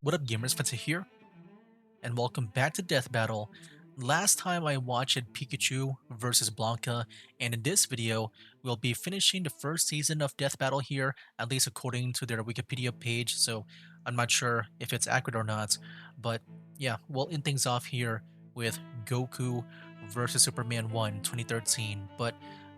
What up gamers, Fencer here, and welcome back to Death Battle. Last time I watched Pikachu versus Blanca, and in this video, we'll be finishing the first season of Death Battle here, at least according to their Wikipedia page, so I'm not sure if it's accurate or not, but yeah, we'll end things off here with Goku versus Superman 1 2013, but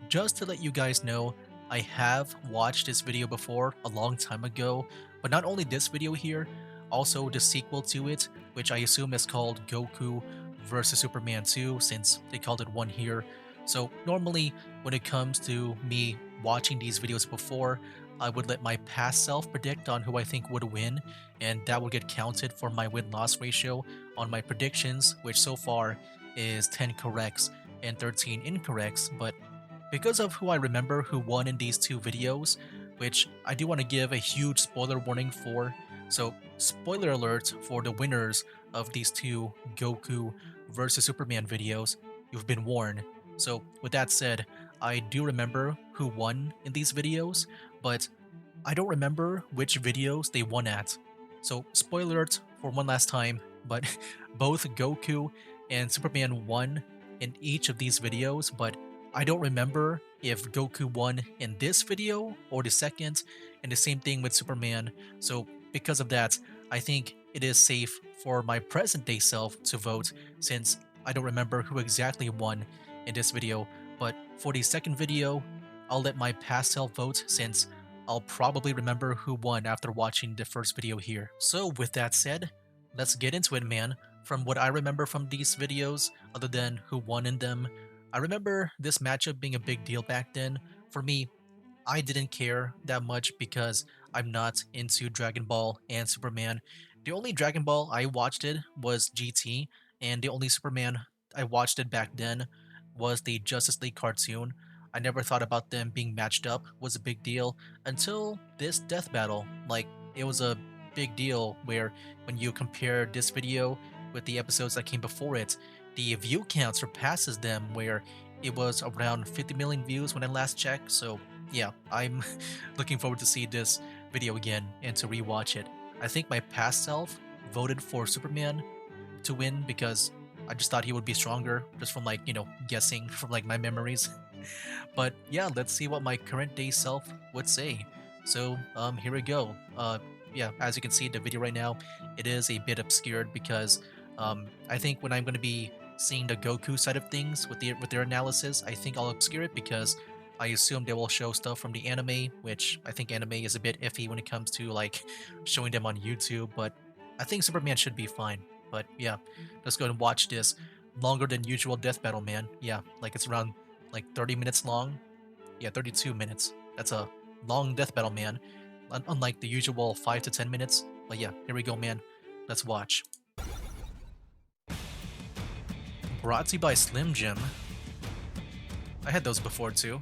just to let you guys know, I have watched this video before a long time ago, but not only this video here, also the sequel to it, which I assume is called Goku versus Superman 2 since they called it one here. So normally when it comes to me watching these videos before, I would let my past self predict on who I think would win, and that would get counted for my win-loss ratio on my predictions, which so far is 10 corrects and 13 incorrects, but because of who I remember who won in these two videos, which I do want to give a huge spoiler warning for, so spoiler alert for the winners of these two Goku versus Superman videos, you've been warned. So with that said, I do remember who won in these videos, but I don't remember which videos they won at. So spoiler alert for one last time, but both Goku and Superman won in each of these videos, but I don't remember if Goku won in this video or the second, and the same thing with Superman. So because of that, I think it is safe for my present day self to vote since I don't remember who exactly won in this video. But for the second video, I'll let my past self vote since I'll probably remember who won after watching the first video here. So with that said, let's get into it, man. From what I remember from these videos, other than who won in them, I remember this matchup being a big deal back then. For me, I didn't care that much because I'm not into Dragon Ball and Superman. The only Dragon Ball I watched it was GT, and the only Superman I watched it back then was the Justice League cartoon. I never thought about them being matched up was a big deal until this death battle. Like, it was a big deal where when you compare this video with the episodes that came before it, the view count surpasses them where it was around 50 million views when I last checked, so yeah, I'm looking forward to see this video again and to rewatch it. I think my past self voted for Superman to win because I just thought he would be stronger just from like, guessing from like my memories. But yeah, let's see what my current day self would say. So here we go. Yeah, as you can see the video right now, it is a bit obscured because I think when I'm going to be seeing the Goku side of things with their analysis, I think I'll obscure it because I assume they will show stuff from the anime, which I think anime is a bit iffy when it comes to like showing them on YouTube, but I think Superman should be fine. But yeah, let's go and watch this longer than usual death battle, man. Yeah, like it's around like 30 minutes long. Yeah, 32 minutes. That's a long death battle, man. Unlike the usual 5 to 10 minutes. But yeah, here we go, man. Let's watch. Brought to you by Slim Jim. I had those before too.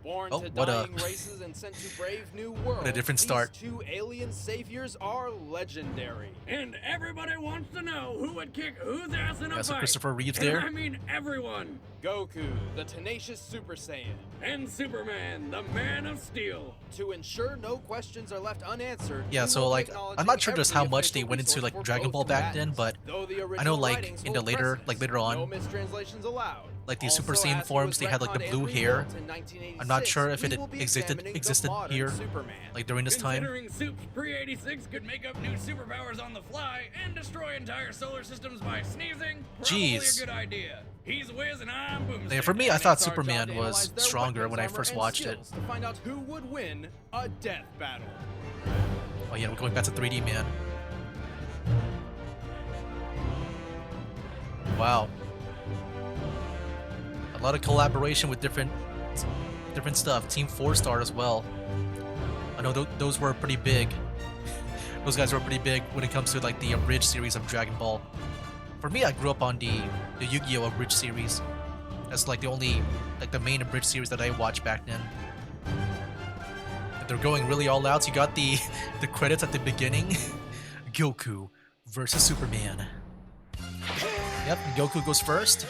Born Oh, to what a dying races and sent to brave new worlds, what a different start. these two alien saviors are legendary. And everybody wants to know who would kick whose ass in a Yeah, so fight. Christopher Reeves And there. I mean everyone. Goku, the tenacious Super Saiyan. And Superman, the Man of Steel. To ensure no questions are left unanswered. Yeah, we so will be like I'm acknowledging not sure just how every much they official went into resource like for Dragon both Ball back then, combatants. but Though the I know original like writings in the hold later precedence, on, no mistranslations allowed. like the Also, Super as Saiyan he forms, was they had like the retconned blue and hair. rebuilt in 1986, I'm not sure if we it will be existed examining the existed modern here, Superman. like during this time. Considering Supes pre-86 could make up new superpowers on the fly and destroy entire solar systems by sneezing, probably Jeez. a good idea. He's Wiz and I'm Boomstick. Yeah, for me, I And thought it's our job Superman to was analyze their stronger weapons, when I armor, first and watched it. skills to find out who would win a death battle. Oh yeah, we're going back to 3D, man. Wow. A lot of collaboration with different stuff. Team 4 Star as well. I know those were pretty big. Those guys were pretty big when it comes to like the Abridged series of Dragon Ball. For me, I grew up on the Yu-Gi-Oh! Abridged series. That's like the main Abridged series that I watched back then. They're going really all out. You got the credits at the beginning. Goku versus Superman. Yep, Goku goes first.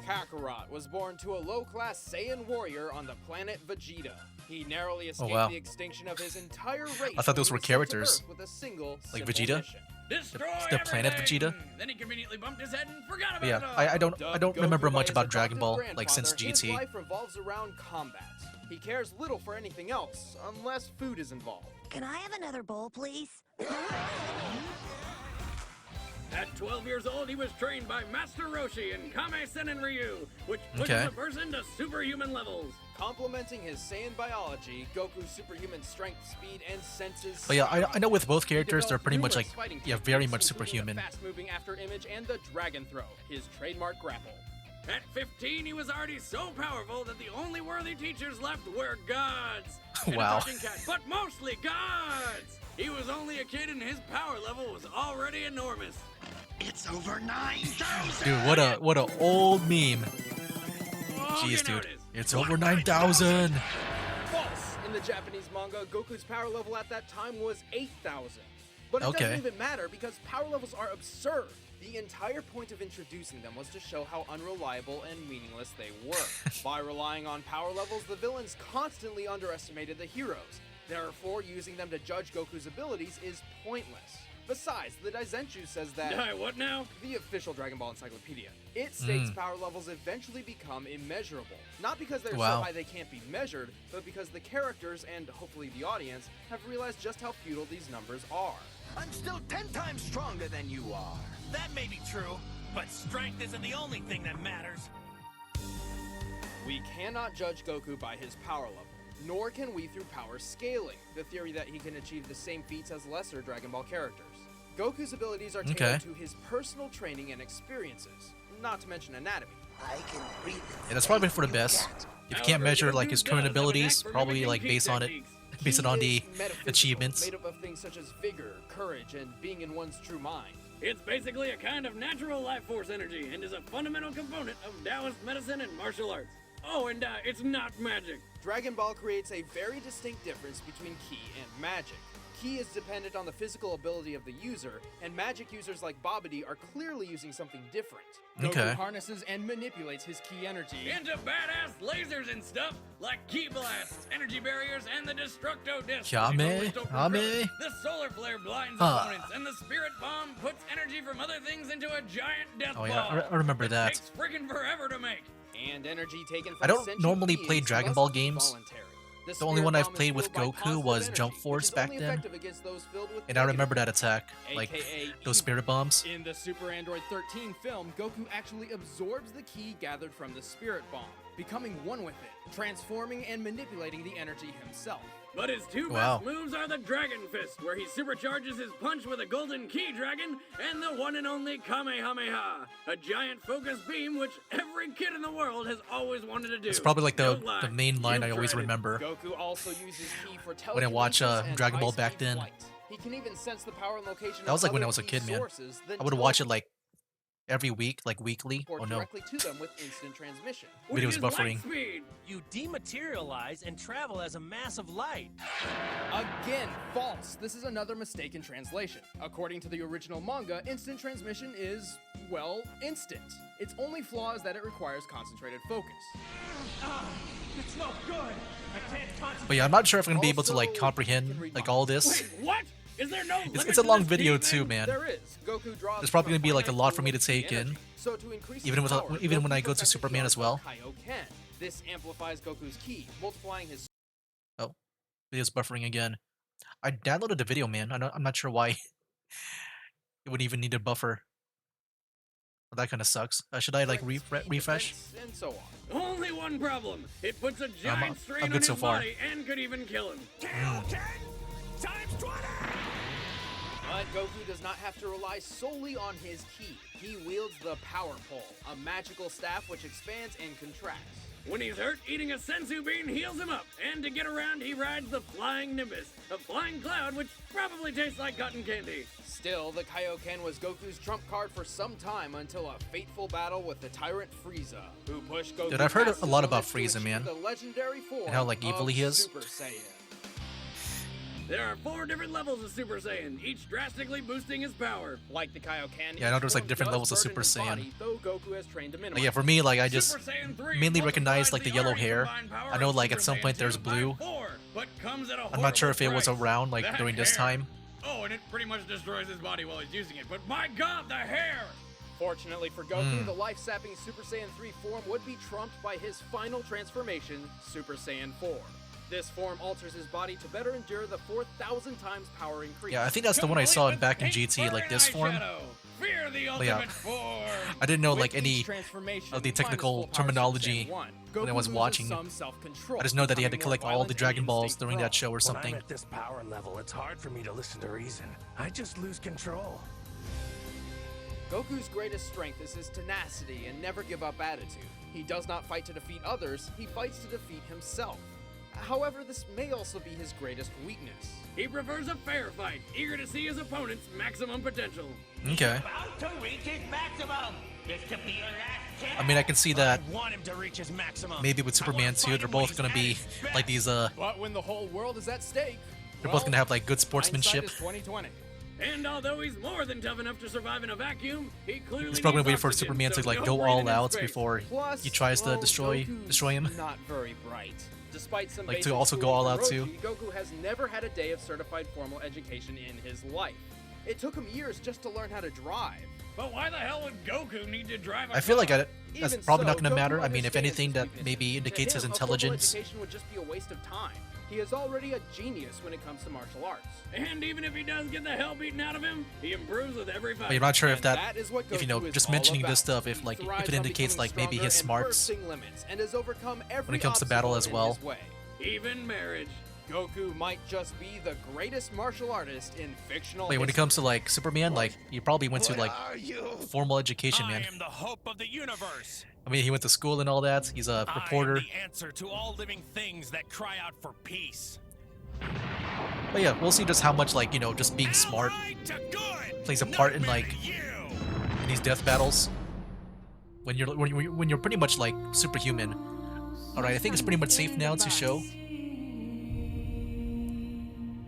Kakarot was born to a low-class Saiyan warrior on the planet Vegeta. He narrowly escaped wow. the extinction of his entire race. I thought those when were he was sent to characters. Earth with a single, Like simple Vegeta? mission. Destroy the planet everything! Vegeta? Then he conveniently bumped his head and forgot about But yeah, it all. I don't Dubbed remember Goku by much his about Dragon adoptive Ball like since grandfather, His GT. life revolves around combat. He cares little for anything else, unless food is involved. Can I have another bowl, please? At 12 years old, he was trained by Master Roshi in Kame Sennin Ryu, which pushes Okay. a person to superhuman levels. Complementing his Saiyan biology, Goku's superhuman strength, speed, and senses. But yeah, I know with both He characters they're developed pretty much numerous like fighting very techniques, much including superhuman. The fast-moving after image and the dragon throw, his trademark grapple. At 15, he was already so powerful that the only worthy teachers left were gods. And a Wow. talking cat, but mostly gods. He was only a kid and his power level was already enormous. It's over 9,000! Dude, what a old meme. Oh, Jeez, you dude. noticed. It's over 9,000. False! In the Japanese manga, Goku's power level at that time was 8,000. But it Okay. doesn't even matter because power levels are absurd. The entire point of introducing them was to show how unreliable and meaningless they were. By relying on power levels, the villains constantly underestimated the heroes. Therefore, using them to judge Goku's abilities is pointless. Besides, the Daizenshuu says that... What now? The official Dragon Ball Encyclopedia. It states power levels eventually become immeasurable. Not because they're Wow. so high they can't be measured, but because the characters, and hopefully the audience, have realized just how futile these numbers are. I'm still 10 times stronger than you are. That may be true, but strength isn't the only thing that matters. We cannot judge Goku by his power level, nor can we through power scaling, the theory that he can achieve the same feats as lesser Dragon Ball characters. Goku's abilities are tailored Okay. to his personal training and experiences, not to mention anatomy. I can breathe. Yeah, that's probably for the best. If you can't measure like his current abilities, probably like based on Ki on the is metaphysical, achievements. made up of things such as vigor, courage, and being in one's true mind. It's basically a kind of natural life force energy and is a fundamental component of Taoist medicine and martial arts. Oh, and it's not magic. Dragon Ball creates a very distinct difference between Ki and magic. Ki is dependent on the physical ability of the user, and magic users like Babidi are clearly using something different. Okay. Goku harnesses and manipulates his Ki energy. Into badass lasers and stuff like Ki blasts, energy barriers, and the Destructo Disc. Kame? which you normally don't control. Kame? The solar flare blinds Huh. opponents, and the spirit bomb puts energy from other things into a giant death Oh ball. yeah, I remember that. Takes friggin' forever to make. And energy taken from I don't sentient normally beings play Dragon Ball must be games. voluntary. The only spirit one I've bomb is played with fueled by Goku positive was energy, Jump which Force is back only then. effective against those filled with And I remember negative that attack, like AKA those Ki. spirit bombs. In the Super Android 13 film, Goku actually absorbs the Ki gathered from the Spirit Bomb, becoming one with it, transforming and manipulating the energy himself. But his two Wow. best moves are the Dragon Fist, where he supercharges his punch with a golden Ki dragon, and the one and only Kamehameha, a giant focus beam which every kid in the world has always wanted to do. It's probably like the Don't lie. main line I You've always tried it. remember. Goku also uses Ki for When I watch, telekinesis and Dragon Ball back high-speed then. flight. He can even sense the power and location That was of like when I other was a Ki kid, man. sources, then I would watch it teleport like every week, like weekly. Oh no, directly to them with instant transmission. With video's his light buffering. speed. You dematerialize and travel as a mass of light. Again, false. This is another mistake in translation. According to the original manga, instant transmission is, well, instant. Its only flaw is that it requires concentrated focus. It's no good. I can't concentrate. but yeah, I'm not sure if I'm gonna be able to like Also, comprehend you can read like manga. all this. Wait, what? Is there no limit It's a to long this video Ki too, thing? man. There is. Goku draws There's probably from gonna be like a finite lot for me to pools of take in, energy. So to increase even his with- power, even when Goku I go to perfects Superman as the well. Kaioken. This amplifies Goku's Ki, multiplying his Oh, video's buffering again. I downloaded the video, man. I'm not sure why it would even need a buffer. Well, that kind of sucks. Should I like strength, speed, refresh? defense, and so on. Only one problem. It puts a giant strain I'm on good his so far. body and could even kill him. Times 20! But Goku does not have to rely solely on his Ki. He wields the Power Pole, a magical staff which expands and contracts. When he's hurt, eating a sensu bean heals him up. And to get around, he rides the Flying Nimbus, a flying cloud which probably tastes like cotton candy. Still, the Kaioken was Goku's trump card for some time until a fateful battle with the tyrant Frieza, who pushed Goku Dude, I've heard past his a lot about limits to Frieza, achieve man. the legendary form And how, like, evil of he is. Super Saiyan. There are 4 different levels of Super Saiyan, each drastically boosting his power. Like the Kaioken, Yeah, I know each there's, like, form different does levels of burden Super his Saiyan. body, though Goku has trained to But minimize yeah, for me, like, I just Super Saiyan 3 mainly multiplies recognize like the yellow already hair. combined power I know of like Super at some point Saiyan there's 2 blue. by 4, but comes at a I'm not sure if it horrible was price. around like That during this hair. time. Oh, and it pretty much destroys his body while he's using it, but my god, the hair! Fortunately for Goku, the life-sapping Super Saiyan 3 form would be trumped by his final transformation, Super Saiyan 4. This form alters his body to better endure the 4,000 times power increase. Yeah, I think that's the one I saw back in GT, like this form. Fear the But yeah, ultimate form. I didn't know With like each any transformation of the minus technical full power terminology Super Saiyan 1, when I Goku was loses watching. some self-control, I just know that he had to becoming more collect all the violent Dragon and Balls instinct during that show or When something. I'm at this power level, it's hard for me to listen to reason. I just lose control. Goku's greatest strength is his tenacity and never give up attitude. He does not fight to defeat others, he fights to defeat himself. However, this may also be his greatest weakness. He prefers a fair fight, eager to see his opponent's maximum potential. Okay. About to reach his maximum. This could be your last chance. I mean, I can see that I want him to reach his maximum. maybe with Superman 2, they're both gonna be like these But when the whole world is at stake, they're both gonna have like good hindsight sportsmanship. is 2020. And although he's more than tough enough to survive in a vacuum, he clearly He's probably needs gonna wait for oxygen, Superman so to like no go breathing all in out space. before Plus, he tries to well, destroy him. Not very bright. Despite some Like, to basic also go schooling all from out, too. Roshi, Goku has never had a day of certified formal education in his life. It took him years just to learn how to drive. But why the hell would Goku need to drive a I feel like car? that's Even probably so, not gonna Goku matter. I mean, if understands anything, his that weaknesses. maybe To indicates his him, a formal intelligence. education would just be a waste of time. He is already a genius when it comes to martial arts. And even if he does get the hell beaten out of him, he improves with every fight. But I'm not sure if And that, is what if you know, Goku is just all mentioning this about. stuff, if like He if thrives it on indicates becoming like maybe his stronger and smarts bursting limits, and has overcome every when it comes to battle as obstacle well. in his way. Even marriage. Goku might just be the greatest martial artist in fictional Wait, when it history. comes to like Superman, like he probably went to What like are you? formal education, I man. am the hope of the universe. I mean, he went to school and all that. He's a reporter. I am the answer to all living things that cry out for peace. But yeah, we'll see just how much like, you know, just being smart Ally to good. plays a part in Nightmare like to you. in these death battles. When you're pretty much like superhuman. All right, I think it's pretty much safe now to show.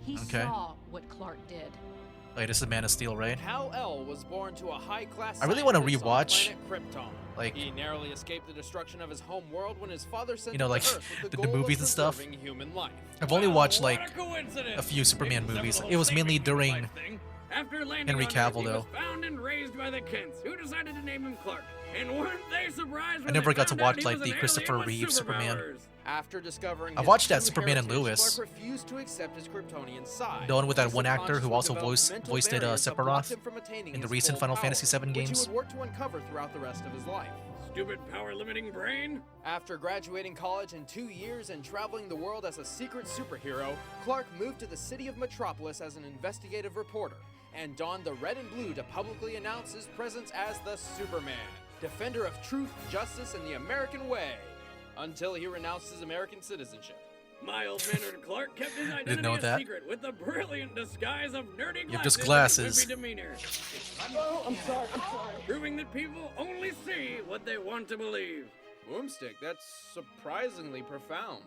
He Okay. saw what Clark did. Wait, this is Man of Steel, right? Kal-El was born to a high-class I really wanna scientist on the rewatch, planet Krypton. like- he narrowly escaped the destruction of his home world when his father sent You know, him like, to Earth with the goal of movies and stuff. preserving human life. I've only Wow, watched what like a coincidence. a few Superman Except for movies. the It whole was mainly saving during life thing. After landing Henry on Earth, Cavill, he was though. found and raised by the Kents, who decided to name him Clark. And weren't they surprised when never they got to found out watch, he like, was the an Christopher alien with Reeve Superman. superpowers? After discovering I his watched that true Superman and heritage, Lewis. Clark refused to accept his Kryptonian side. The one with that His one actor who subconscious also would develop mental voiced barriers that Sephiroth blocked him from attaining in the his recent full Final power, Fantasy VII which he games. would work to uncover throughout the rest of his life. Stupid power-limiting brain? After graduating college in 2 years and traveling the world as a secret superhero, Clark moved to the city of Metropolis as an investigative reporter and donned the red and blue to publicly announce his presence as the Superman, defender of truth, justice, and the American way, until he renounced his American citizenship. Mild-mannered Clark kept his know identity a that. secret with the brilliant disguise of nerdy glasses. You have just and glasses. wimpy demeanor. I'm sorry. Proving that people only see what they want to believe. Boomstick, that's surprisingly profound.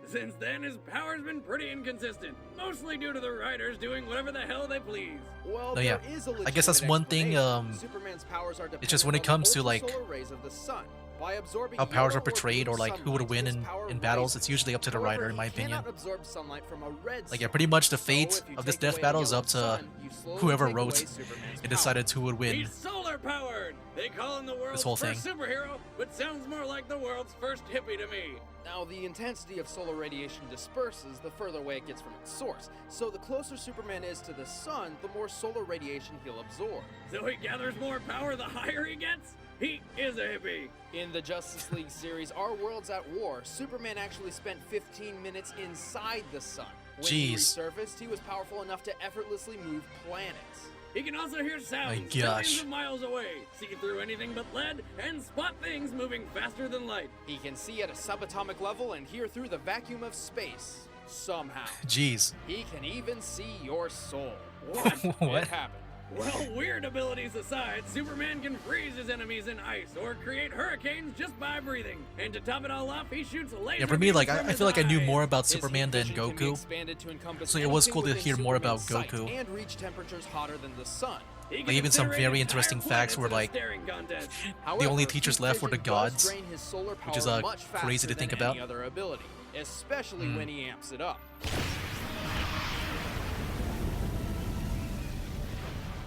Since then, his power's been pretty inconsistent, mostly due to the writers doing whatever the hell they please. Well, No, yeah. there is a I guess that's legitimate one thing, explanation. Superman's powers are it's just when it dependent comes to, on the like, ultrasolar rays of the sun. By absorbing how powers yellow are portrayed blue or like who would sunlight, win his in power battles, rises. it's usually up to the However, writer, in my he opinion. cannot absorb sunlight from a red Like, yeah, sun. pretty much the So fate if you of this take death away battle a is yellow up to sun, you slowly whoever take wrote away and Superman's decided who would win. He's solar-powered! They call him the world's whole first thing. superhero, but sounds more like the world's first hippie to me. Now, the intensity of solar radiation disperses the further away it gets from its source. So the closer Superman is to the sun, the more solar radiation he'll absorb. So he gathers more power the higher he gets? He is a hippie. In the Justice League series, Our World's at War, Superman actually spent 15 minutes inside the sun. When he Jeez. resurfaced, he was powerful enough to effortlessly move planets. He can also hear sounds My gosh. billions of miles away, see through anything but lead, and spot things moving faster than light. He can see at a subatomic level and hear through the vacuum of space. Somehow. Jeez. He can even see your soul. What? What? It happened. Well, weird abilities aside, Superman can freeze his enemies in ice or create hurricanes just by breathing. And to top it all off, he shoots laser Yeah, for me, like, beams I from feel like I his knew eyes. more about His heat Superman than vision can be Goku. expanded to encompass So it was anything cool to within hear more about Superman's sight Goku. and reach temperatures hotter than the sun. He can Like, even some incinerate very entire interesting facts were, planets in a like, staring contest. the only However, teachers heat left were the vision does gods, drain his solar which is, power much crazy to faster think than about. any other ability, especially when he amps it up.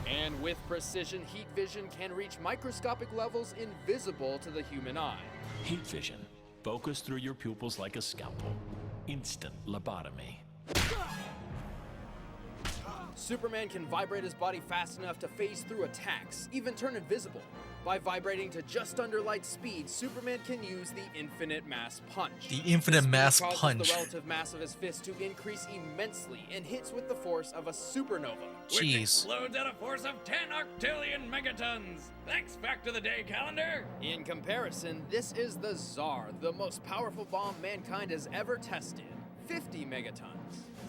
And with precision, heat vision can reach microscopic levels invisible to the human eye. Heat vision. Focus through your pupils like a scalpel. Instant lobotomy. Superman can vibrate his body fast enough to phase through attacks, even turn invisible. By vibrating to just under light speed, Superman can use the infinite mass punch. The infinite This mass causes punch. the relative mass of his fist to increase immensely and hits with the force of a supernova. Which Jeez. explodes at a force of 10 octillion megatons. Thanks, Fact of the Day calendar. In comparison, this is the Tsar, the most powerful bomb mankind has ever tested. 50 megatons.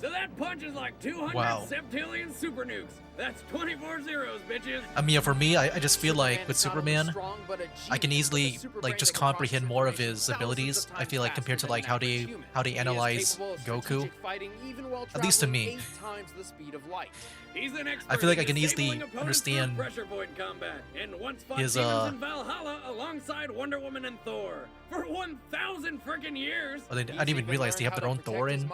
So that punch is like 200 Wow. septillion super nukes. That's 24 zeros, bitches. I mean, for me, I just feel like with is not only Superman, strong, but a I can genius with a easily super like brain just that can comprehend process more of information his thousands abilities. of I times feel like compared to faster like than how an they average human. how they He is analyze capable of Goku. strategic fighting even while At least to traveling me. 8 times the speed of light. He's an expert I feel like in I can easily disabling opponents understand through pressure point combat, and once fought his, demons in Valhalla alongside Wonder Woman and Thor for 1,000 freaking years. I didn't even realize they have their own Thor in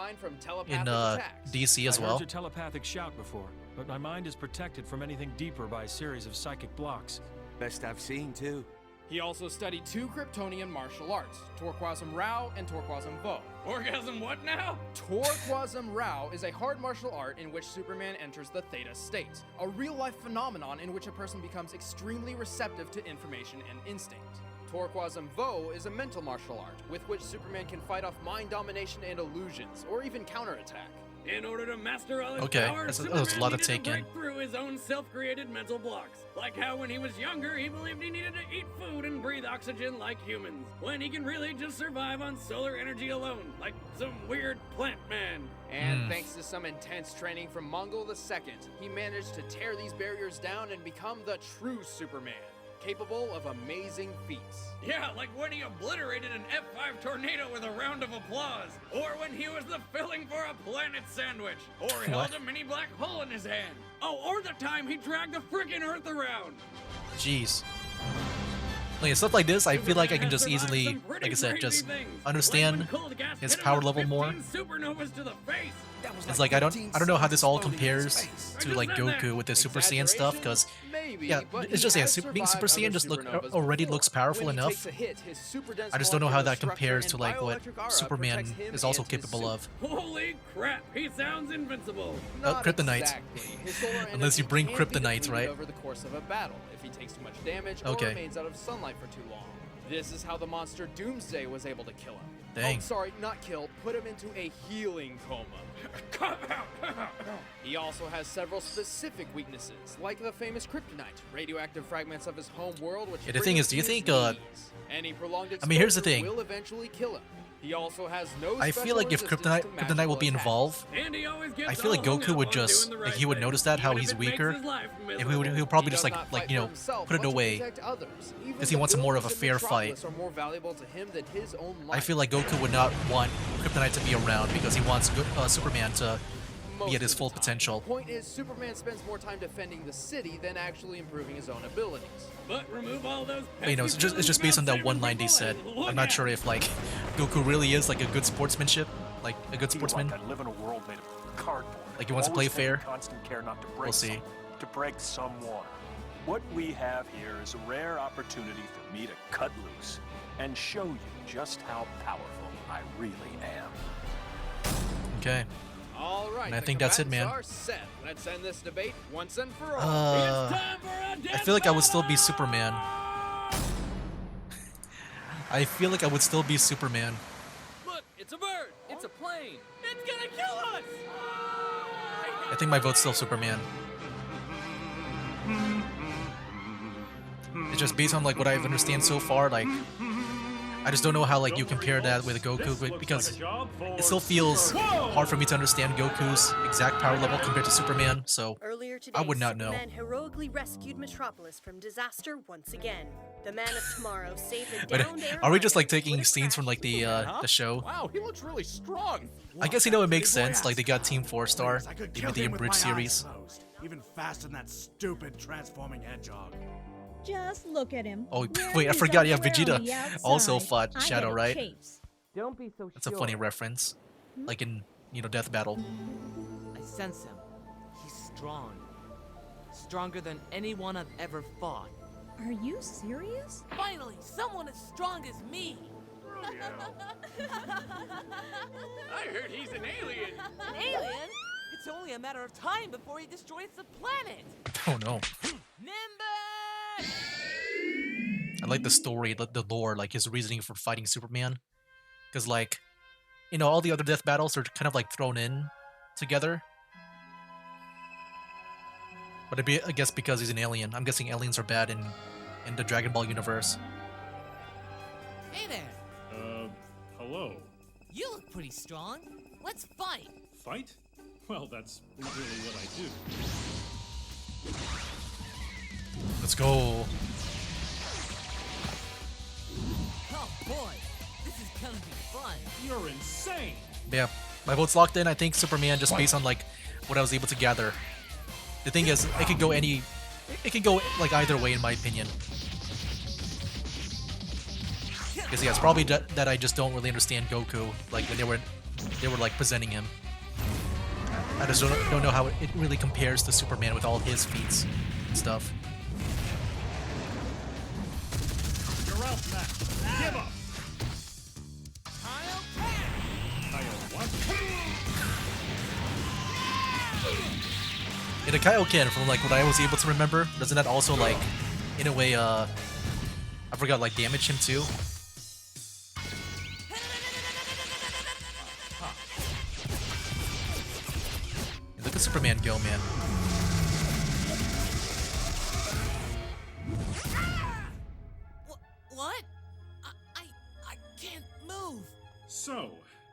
DC as I well. heard your telepathic shout before, but my mind is protected from anything deeper by a series of psychic blocks. Best I've seen, too. He also studied 2 Kryptonian martial arts, Torquasm Rao and Torquasm Vo. Orgasm what now? Torquasm Rao is a hard martial art in which Superman enters the Theta state, a real-life phenomenon in which a person becomes extremely receptive to information and instinct. Torquasm Vo is a mental martial art with which Superman can fight off mind domination and illusions, or even counterattack. In order to master all his Okay, powers, that was a lot to Superman take needed to in. break through his own self-created mental blocks. Like how when he was younger, he believed he needed to eat food and breathe oxygen like humans, when he can really just survive on solar energy alone, like some weird plant man. And thanks to some intense training from Mongol II, he managed to tear these barriers down and become the true Superman, capable of amazing feats. Yeah, like when he obliterated an F5 tornado with a round of applause, or when he was the filling for a planet sandwich, or held a mini black hole in his hand. Oh, or the time he dragged the frickin' Earth around. Jeez. Like stuff like this, I feel like I can just easily, like I said, just understand his power level more. Supernovas to the face. It's like I don't know how this all compares to like Goku with the Super Saiyan stuff, because Maybe, yeah, but it's he just yeah, has being Super survived Saiyan just other supernovas already before. looks powerful When he enough. takes a hit, his super dense I just don't know how molecular that compares to structure like and what bioelectric aura Superman protects him is also and his capable suit. of. Holy crap, he sounds invincible. Not Kryptonite. exactly. His solar Unless you energy bring can be kryptonite, depleted right? over the course of a battle if he takes too much damage Okay. or remains out of sunlight for too long. This is how the monster Doomsday was able to kill him. Dang. Oh, sorry, not kill, put him into a healing coma. He also has several specific weaknesses, like the famous kryptonite, radioactive fragments of his home world, which Yeah, the bring thing him is, do you to his think, knees. Any prolonged I mean, here's the exposure thing. will eventually kill him. He also has no I feel like if special Kryptonite resistance to Kryptonite will be magical involved, And he always gets I feel like all hung Goku up would on just doing the like right he would thing, notice that how even he's if it makes weaker, his life and miserable. he'll probably He just does not like fight you for know himself, put it but to away. protect others. Even 'cause he the wants more of a buildings in fair Metropolis fight. Are more valuable to him than his own I life. feel like Goku would not want Kryptonite to be around because he wants Superman to be Most at his of the full time. potential. Point is, Superman spends more time defending the city than actually improving his own abilities. But remove all those You know, it's just based on that one line they said. I'm not sure if like Goku really is like a good sportsmanship, like a good sportsman. I live in a world made of cardboard. Like he wants to play Always taking fair. Constant care not to break We'll see. someone, to break someone. What we have here is a rare opportunity for me to cut loose and show you just how powerful I really am. Okay. All right, And I the think that's it, man. combatants are set. Let's end this debate once and for all. It's time for a I death feel like I would still be battle! Superman. I feel like I would still be Superman. Look, it's a bird. It's a plane. It's gonna kill us. I think my vote's still Superman. It's just based on like what I've understand so far, like I just don't know how like you compare that with Goku because it still feels hard for me to understand Goku's exact power level compared to Superman, so Earlier today, I would not know. Superman heroically rescued Metropolis from disaster once again. The Man of Tomorrow saved a But downed airliner. are we just like that taking would've scenes from crashed. like the show? Wow, he looks really strong. I guess it makes sense. Like they got Team 4-Star, I could they kill did the him with Abridged my eyes series. closed, even faster than that stupid transforming hedgehog. Just look at him. Oh Wearing wait, I his forgot. Yeah, underwear on Vegeta the outside. also fought I Shadow, get a right? chase. Don't be so That's a funny reference. Like in Death Battle. I sense him. He's strong. Stronger than anyone I've ever fought. Are you serious? Finally, someone as strong as me! I heard he's an alien. An alien? It's only a matter of time before he destroys the planet! Oh no. Nimbus! I like the story, the lore, like his reasoning for fighting Superman. Because like, all the other death battles are kind of like thrown in together. But I guess because he's an alien. I'm guessing aliens are bad in the Dragon Ball universe. Hey there! Hello. You look pretty strong. Let's fight! Fight? Well, that's really what I do. Let's go. Oh boy, this is gonna be fun. You're insane! Yeah, my vote's locked in. I think Superman, just based on like what I was able to gather. The thing is, it could go like either way in my opinion. Because yeah, it's probably that I just don't really understand Goku, like when they were like presenting him. I just don't know how it really compares to Superman with all his feats and stuff. You're out, Matt. Give up! In a Kaioken, from like what I was able to remember, doesn't that also like, in a way, I forgot, like damage him too? Look at Superman go, man. What? I can't move. So,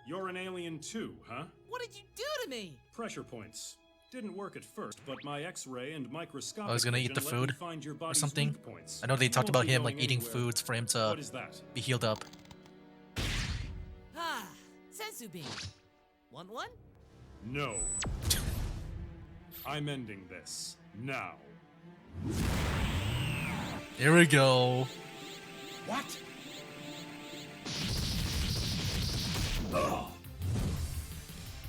you're an alien too, huh? What did you do to me? Pressure points. Didn't work at first, but my X-ray and microscopic Oh, he's gonna eat the vision let me food find your or body's something. weak points. I know they You talked won't about be him like going eating anywhere. foods for him to What is that? be healed up. Ah, sensu bean. Want one? No. I'm ending this now. Here we go. What?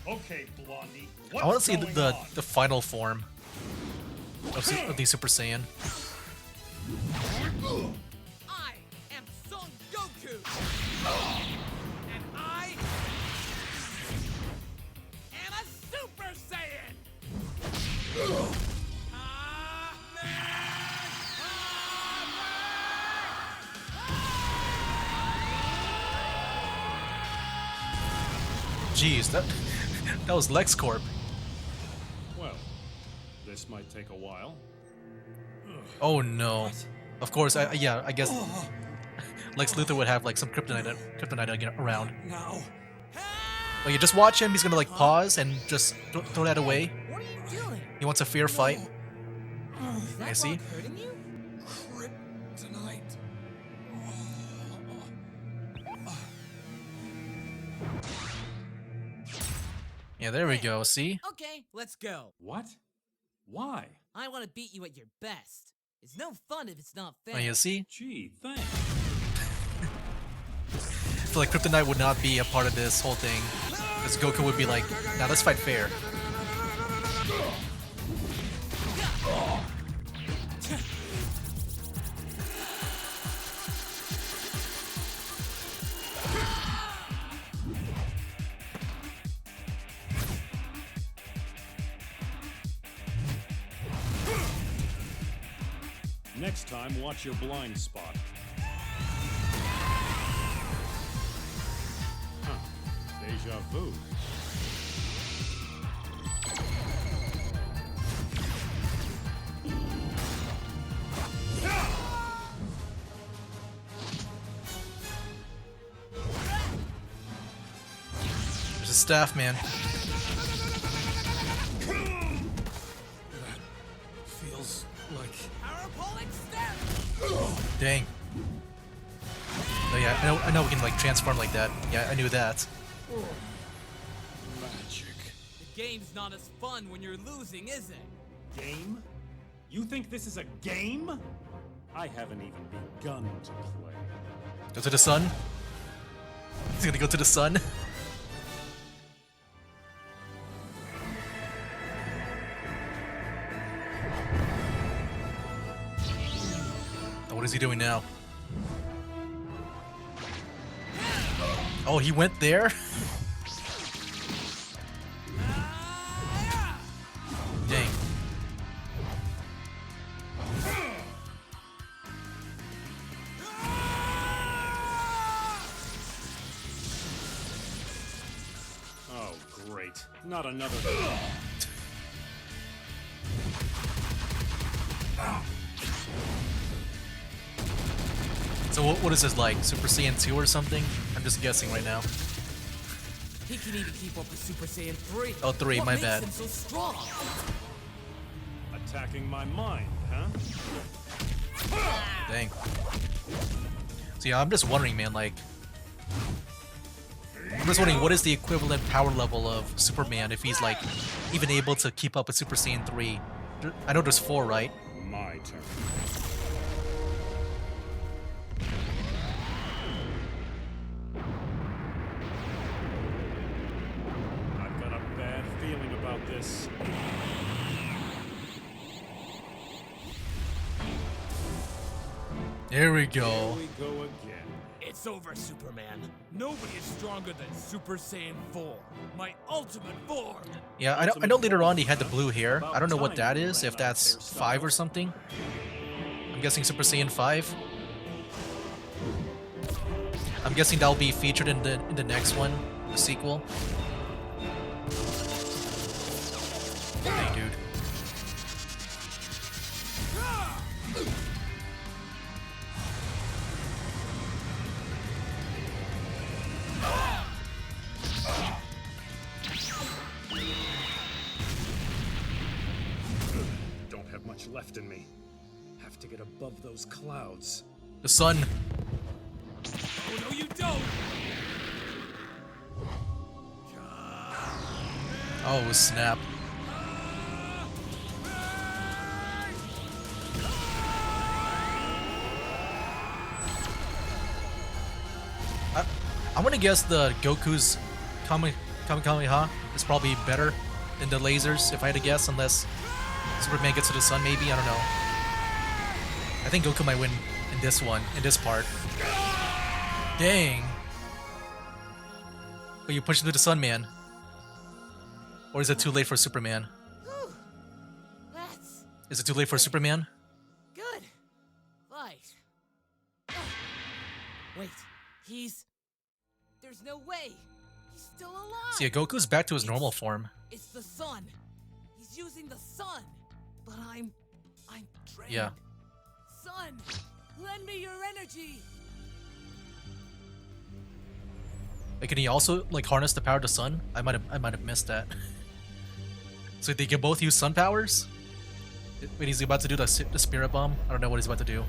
Okay, Blondie. I want to see the final form of the Super Saiyan. I am Son Goku! And I am a Super Saiyan! Jeez, that was LexCorp. Well, this might take a while. Oh no. Of course, I guess Lex Luthor would have like some kryptonite around. No. Oh, you just watch him. He's gonna like pause and just throw that away. What are you doing? He wants a fair fight. Is that I see. rock hurting you? Kryptonite. Yeah, there we go. See? Okay, let's go. What? Why? I want to beat you at your best. It's no fun if it's not fair. Oh, you see? Gee, thanks. I feel like kryptonite would not be a part of this whole thing. Because Goku would be like, now let's fight fair. Next time, watch your blind spot. Huh. Deja vu. There's a staff, man. Dang. Oh yeah, I know we can like transform like that. Yeah, I knew that. Magic. The game's not as fun when you're losing, is it? Game? You think this is a game? I haven't even begun to play. Go to the sun. He's gonna go to the sun. Oh, what is he doing now? Oh, he went there? Dang. Oh, great. Not another. So what is this like? Super Saiyan 2 or something? I'm just guessing right now. He can even keep up with Super Saiyan 3. Oh, 3, what my makes bad. him so strong? Attacking my mind, huh? Dang. So yeah, I'm just wondering, man, like... I'm just wondering what is the equivalent power level of Superman if he's like even able to keep up with Super Saiyan 3. I know there's 4, right? My turn. I've got a bad feeling about this. There we go. Here we go again. It's over, Superman. Nobody is stronger than Super Saiyan 4. My ultimate form. Yeah, I know later on he had the blue hair. I don't know what that is, if that's 5 or something. I'm guessing Super Saiyan 5. I'm guessing that'll be featured in the next one, the sequel. Dang, dude. Don't have much left in me. Have to get above those clouds. The sun. Oh, no, you don't! Oh, snap. I'm gonna guess the Goku's Kamehameha is probably better than the lasers, if I had to guess, unless Superman gets to the sun, maybe? I don't know. I think Goku might win in this one, in this part. Dang. But you push into the sun, man. Or is it too late for Superman? Whew. That's Is it too late for Superman? good. Right. Wait, there's no way. He's still alive. See, yeah, Goku's back to his normal form. It's the sun. He's using the sun. But I'm drained. Yeah. Sun, lend me your energy. Like, can he also like harness the power of the sun? I might have missed that. So they can both use sun powers? Wait, he's about to do the spirit bomb? I don't know what he's about to do.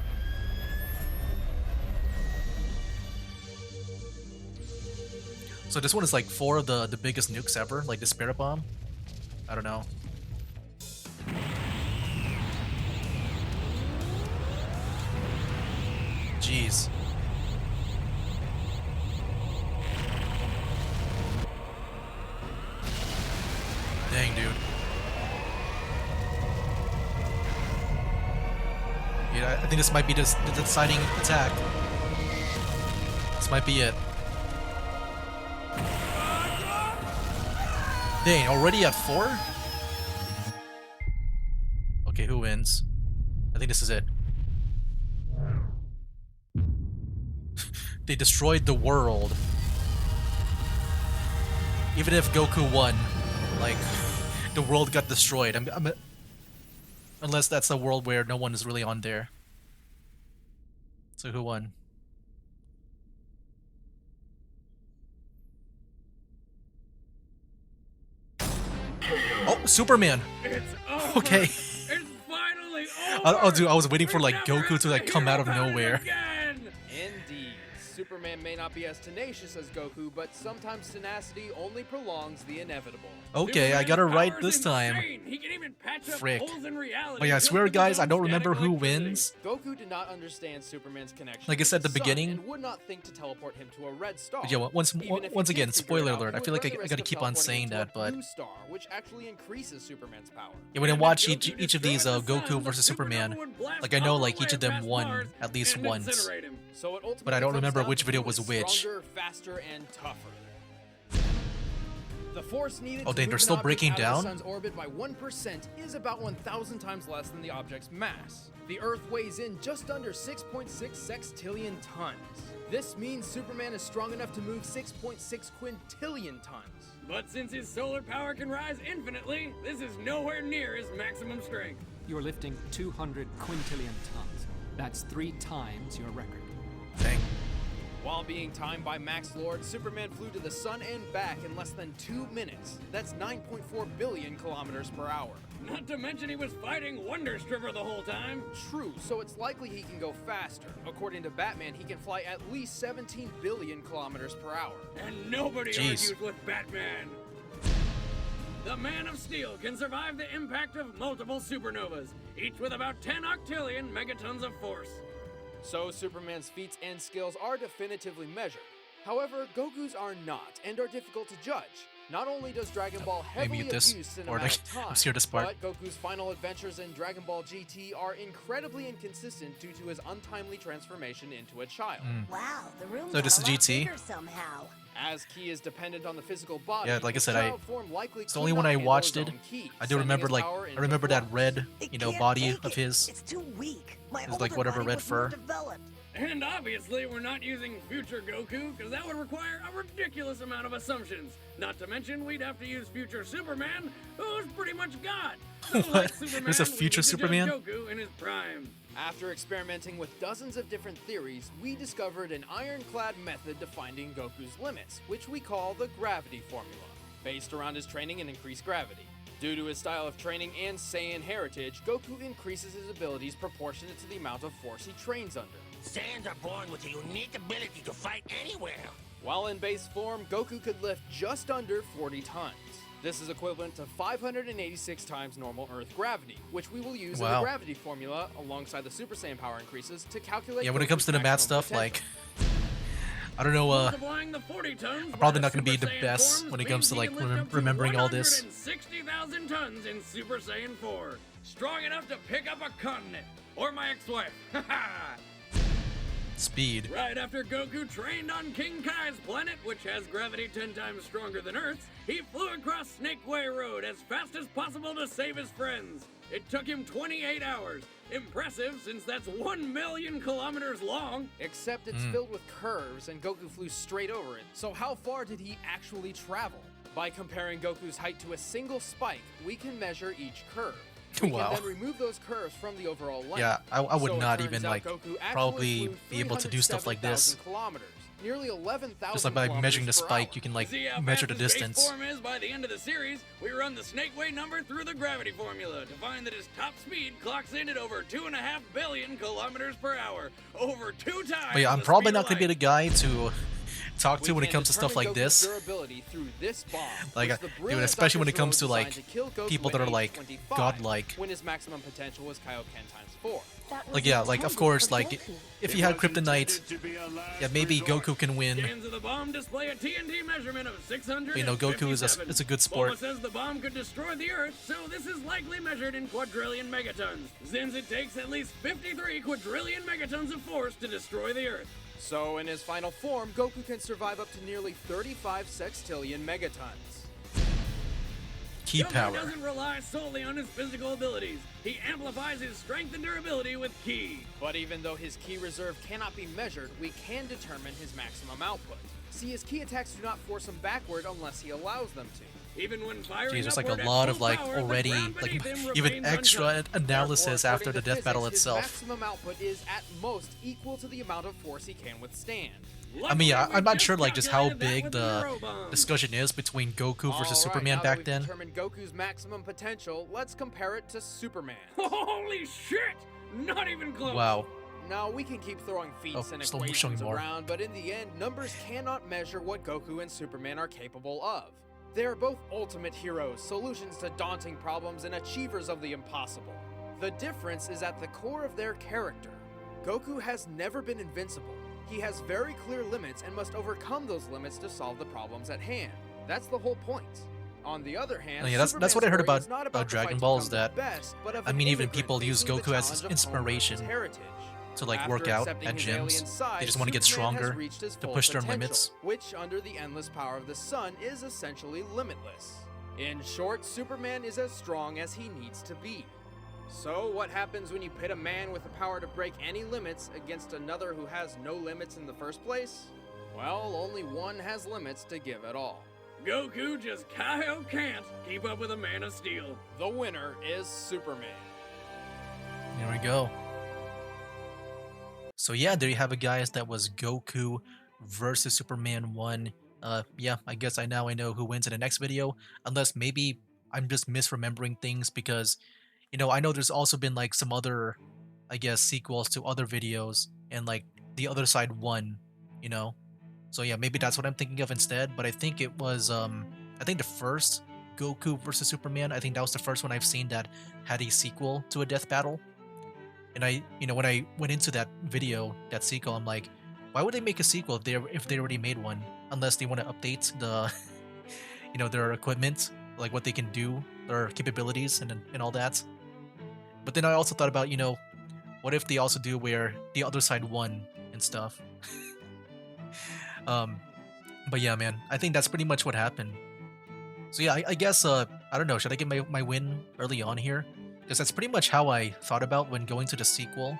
So this one is like 4 of the biggest nukes ever, like the spirit bomb? I don't know. Jeez. Dang, dude. Yeah, I think this might be the deciding attack. This might be it. Dang, already at 4? Okay, who wins? I think this is it. They destroyed the world. Even if Goku won, like, the world got destroyed. Unless that's a world where no one is really on there. So who won? Oh, Superman! It's over! Okay. It's finally over! I was waiting for like Goku to like come out of nowhere. Indeed. Superman may not be as tenacious as Goku, but sometimes tenacity only prolongs the inevitable. Okay, I got it right this time. He can even patch up Frick. holes in reality. Oh yeah, I swear guys, I don't remember who wins. Goku did not understand Superman's connection. Like I said at the to sun beginning. and would not think to teleport him to a red star. But yeah, once again, did figure spoiler it out, alert. he I would feel like run the I risk gotta of keep on teleporting saying him to that, a but blue star, which actually increases Superman's power. yeah, when I watch each of these Goku versus Superman, like I know like each of them won at least once. So it But I don't ultimately remember comes which down to video who was is which. Stronger, faster, and tougher. The force needed Oh, to dang, move they're an still object breaking out of down? the sun's orbit by 1% is about 1,000 times less than the object's mass. The Earth weighs in just under 6.6 sextillion tons. This means Superman is strong enough to move 6.6 quintillion tons. But since his solar power can rise infinitely, this is nowhere near his maximum strength. You're lifting 200 quintillion tons. That's 3 times your record. Dang. While being timed by Max Lord, Superman flew to the sun and back in less than 2 minutes. That's 9.4 billion kilometers per hour. Not to mention he was fighting Wonder Stripper the whole time. True, so it's likely he can go faster. According to Batman, he can fly at least 17 billion kilometers per hour. And nobody Jeez. argues with Batman. The Man of Steel can survive the impact of multiple supernovas, each with about 10 octillion megatons of force. So Superman's feats and skills are definitively measured. However, Goku's are not, and are difficult to judge. Not only does Dragon Ball heavily mute this, abuse or cinematic like, time, I'm scared to spark. but Goku's final adventures in Dragon Ball GT are incredibly inconsistent due to his untimely transformation into a child. Wow, the room So this got is a lot GT? bigger somehow. As Ki is dependent on the physical body, Yeah, like I his said, child form likely it's could only not when I handle watched his it, own ki, I do sending remember his like power I into remember that flux. red, It you know, can't body take of it. his. It's too weak. My It was like older whatever body red was more fur. developed. And obviously, we're not using future Goku, because that would require a ridiculous amount of assumptions. Not to mention, we'd have to use future Superman, who's pretty much God. So like What? Superman, There's a we future need to judge Superman? Goku in his prime. After experimenting with dozens of different theories, we discovered an ironclad method to finding Goku's limits, which we call the gravity formula, based around his training in increased gravity. Due to his style of training and Saiyan heritage, Goku increases his abilities proportionate to the amount of force he trains under. Saiyans are born with a unique ability to fight anywhere. While in base form, Goku could lift just under 40 tons. This is equivalent to 586 times normal Earth gravity, which we will use in the Wow. gravity formula alongside the Super Saiyan power increases to calculate. Yeah, when it comes Goku's to the math maximum stuff, potential. like I don't know. Multiplying the 40 tons I'm probably by not gonna be Super the Saiyan best forms when it comes to means he like can lift up to remembering all this. 160,000 tons in Super Saiyan 4. Strong enough to pick up a continent. Or my ex-wife. Haha! Speed. Right after Goku trained on King Kai's planet, which has gravity 10 times stronger than Earth's, he flew across Snake Way Road as fast as possible to save his friends. It took him 28 hours. Impressive, since that's 1 million kilometers long. Except it's filled with curves and Goku flew straight over it. So how far did he actually travel? By comparing Goku's height to a single spike, we can measure each curve. We Wow. can then remove those curves from the overall length. Yeah, I would So it not turns even out like Goku actually probably flew be able to do stuff like this. 307,000 kilometers, nearly 11,000 Just like by measuring the kilometers per spike, hour. you can like See how measure fast the his base distance. form is by the end of the series? We run the Snake Way number through the gravity formula to find that his top speed clocks in at over 2.5 billion kilometers per hour. Over 2 times. But yeah, I'm the probably speed not of gonna be light. the guy to talk to We when it can comes to stuff determine like Goku's this. durability through this bomb, Like, which the dude, brilliant especially when Dr. it comes Zero to like designed to kill Goku people that at are like age 25, godlike. when his maximum potential was Kaioken times 4. Like yeah, like of course, like if he had kryptonite, yeah, maybe Goku can win. Scans of the bomb display a TNT measurement of 600. You know, Goku is a good sport. Bulma says the bomb could destroy the Earth, so this is likely measured in quadrillion megatons. Since it takes at least 53 quadrillion megatons of force to destroy the Earth. So in his final form, Goku can survive up to nearly 35 sextillion megatons. Ki Goku power. doesn't rely solely on his physical abilities. He amplifies his strength and durability with Ki. But even though his ki reserve cannot be measured, we can determine his maximum output. See, his ki attacks do not force him backward unless he allows them to. Even when firing Geez, there's like a upward at lot of full like power, the already ground like beneath him even remains extra untouched. analysis Therefore, after the according to death battle physics, itself. his maximum output is at most equal to the amount of force he can withstand. I mean, yeah, I'm not sure like just how calculated that big with the Neuro Bombs. discussion is between Goku versus Superman now that back we've then. determined Goku's maximum potential, let's compare it to Superman. Holy shit! Not even close. Wow. Now, we can keep throwing feats and still showing equations more. around, but in the end, numbers cannot measure what Goku and Superman are capable of. They are both ultimate heroes, solutions to daunting problems, and achievers of the impossible. The difference is at the core of their character. Goku has never been invincible. He has very clear limits and must overcome those limits to solve the problems at hand. That's the whole point. On the other hand, Yeah, that's what I heard Superman's about, story is not the Dragon fight Ball to is become that, the best, but of I an mean, even immigrant people use facing the Goku as challenge of inspiration homeland heritage. to like After work out accepting at his gyms. alien side, They just want to get Superman has stronger reached his to full push their potential, limits. which under the endless power of the sun is essentially limitless. In short, Superman is as strong as he needs to be. So what happens when you pit a man with the power to break any limits against another who has no limits in the first place? Well, only one has limits to give at all. Goku just can't keep up with a Man of Steel. The winner is Superman. There we go. So yeah, there you have it, guys. That was Goku versus Superman 1. Yeah, I guess I know who wins in the next video, unless maybe I'm just misremembering things because, you know, I know there's also been like some other, I guess, sequels to other videos, and like the other side won, you know. So yeah, maybe that's what I'm thinking of instead. But I think it was, I think the first Goku versus Superman, I think that was the first one I've seen that had a sequel to a death battle. And I, you know, when I went into that video, that sequel, I'm like, why would they make a sequel if they already made one? Unless they want to update the, you know, their equipment, like what they can do, their capabilities, and all that. But then I also thought about, you know, what if they also do where the other side won and stuff. But yeah, man, I think that's pretty much what happened. So yeah, I guess, I don't know, should I get my win early on here? Because that's pretty much how I thought about when going to the sequel.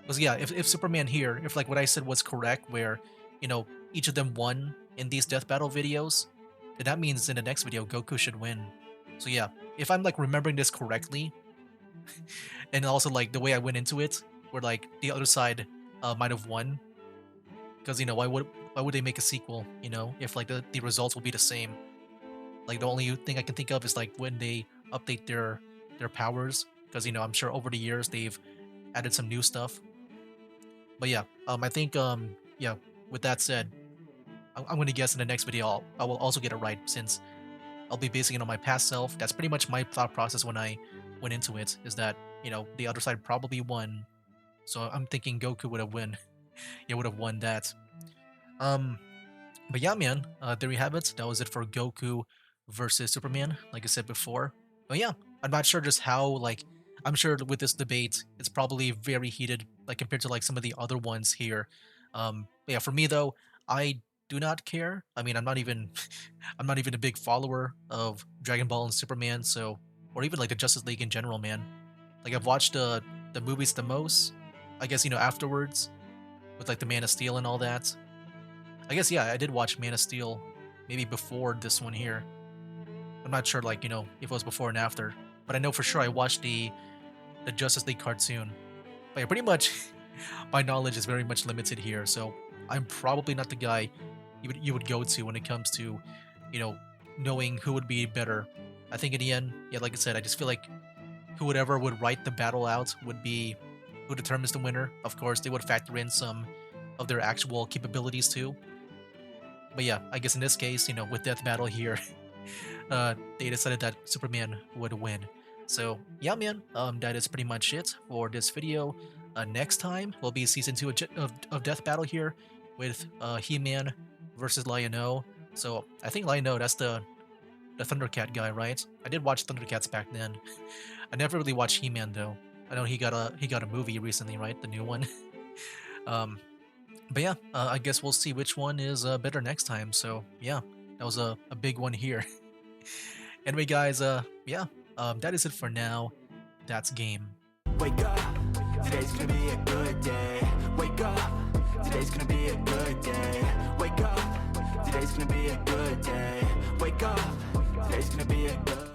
Because yeah, if Superman here, if like what I said was correct, where, you know, each of them won in these death battle videos, then that means in the next video, Goku should win. So yeah, if I'm like remembering this correctly, and also like the way I went into it, where like the other side might have won, because, you know, why would they make a sequel, you know, if like the results will be the same? Like the only thing I can think of is like when they update their powers, because, you know, I'm sure over the years they've added some new stuff. But yeah, I think yeah, with that said, I'm going to guess in the next video I will also get it right, since I'll be basing it on my past self. That's pretty much my thought process when I went into it, is that, you know, the other side probably won. So I'm thinking Goku would have won. Yeah, would have won that. But yeah, man, there you have it. That was it for Goku versus Superman, like I said before. But yeah, I'm not sure just how, like, I'm sure with this debate, it's probably very heated, like compared to like some of the other ones here. But yeah, for me though, I do not care. I mean, I'm not even a big follower of Dragon Ball and Superman, so, or even like the Justice League in general, man. Like I've watched the movies the most, I guess, you know, afterwards, with like the Man of Steel and all that. I guess, yeah, I did watch Man of Steel maybe before this one here. I'm not sure, like, you know, if it was before and after, but I know for sure I watched the Justice League cartoon. But yeah, pretty much my knowledge is very much limited here, so I'm probably not the guy you would go to when it comes to, you know, knowing who would be better. I think in the end, yeah, like I said, I just feel like whoever would write the battle out would be who determines the winner. Of course, they would factor in some of their actual capabilities too. But yeah, I guess in this case, you know, with Death Battle here, they decided that Superman would win. So yeah, man, that is pretty much it for this video. Next time will be season 2 of Death Battle here with He-Man versus Lion-O. So I think Lion-O, that's the Thundercat guy, right? I did watch Thundercats back then. I never really watched He-Man though. I know he got a movie recently, right? The new one. But yeah, I guess we'll see which one is better next time. So yeah, that was a big one here. Anyway, guys, yeah, that is it for now. That's game. Wake up, today's gonna be a good day. Wake up, today's gonna be a good day. Wake up, today's gonna be a good day. Wake up, today's gonna be a good